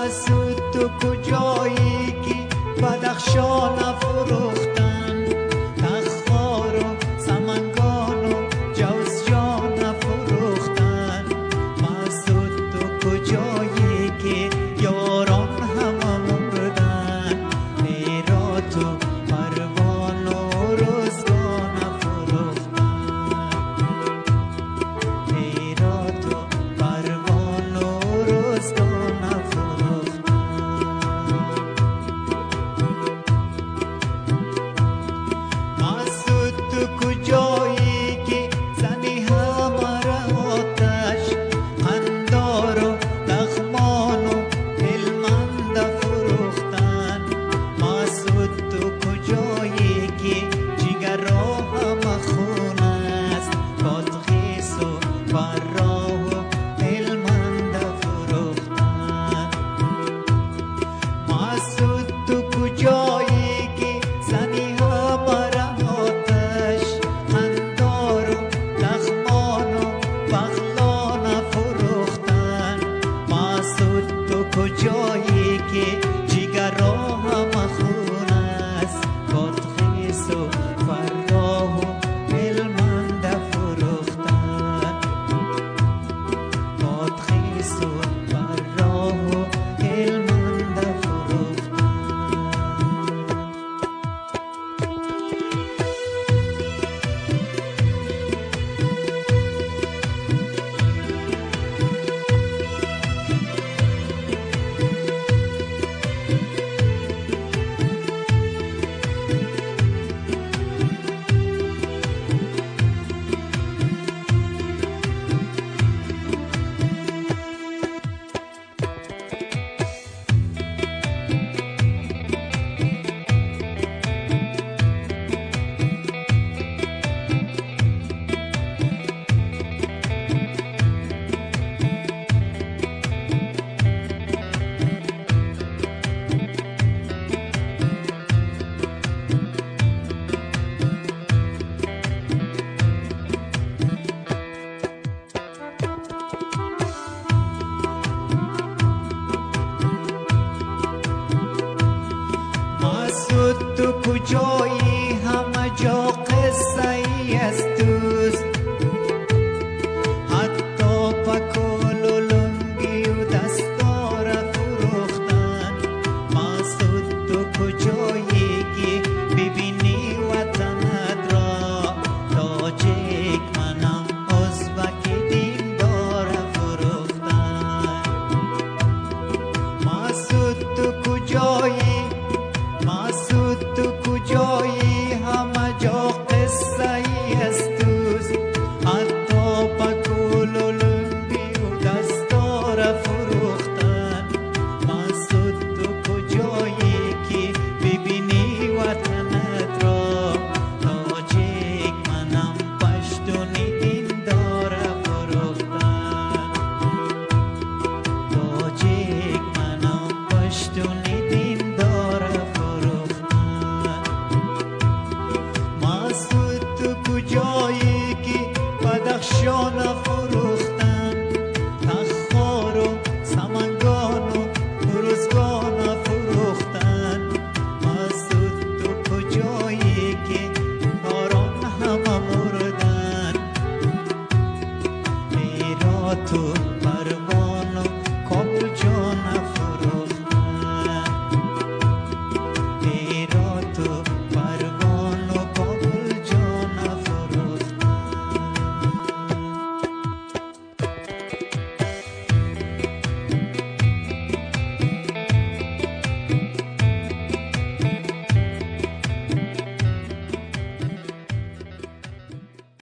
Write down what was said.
مسعود تو کجایی که بدخشان فروختن، تخار و سمنگان و جوزجان فروختن. مسعود تو کجایی که یاران همه مردن، هرات و پروان و روزگان فروختن. هرات و پروان و روزگان فروختن. مسعود تو کجایی که زنی همه را آتش، قندار و لغمان و هلمند فروختن. مسعود تو کجایی که جگر را همه خون است، بادغیس و فراه و هلمند فروختن. مسعود تو کجایی که زنی همه را آتش، قندار و لغمان و بغلان فروختن. مسعود تو کجایی که جگر را همه خون است، بادغیس و فراه و هلمند فروختن. بادغیس و فراه و هلمند فروختن. مسعود تو کجایی همه جا قصه ای است دوست، حتی پکول و لنگی و دستار فروختن. مسعود تو کجایی که ببینی وطنت را، تاجیک منم ازبک دیندار فروختن. مسعود تو کجایی، مسعود تو کجایی همه جا قصه ای است دوست، حتی پکول و لنگی و دستار فروختن. مسعود تو کجایی که ببینی وطنت را، تاجیک منم پشتونی دیندار فروختن. تاجیک منم پشتونی دیندار فروختن. مسعود تو کجایی که بدخشان فروختن، تخار و سمنگان و روزگان فروختن. مسعود تو کجایی که یاران همه مردن، هرات و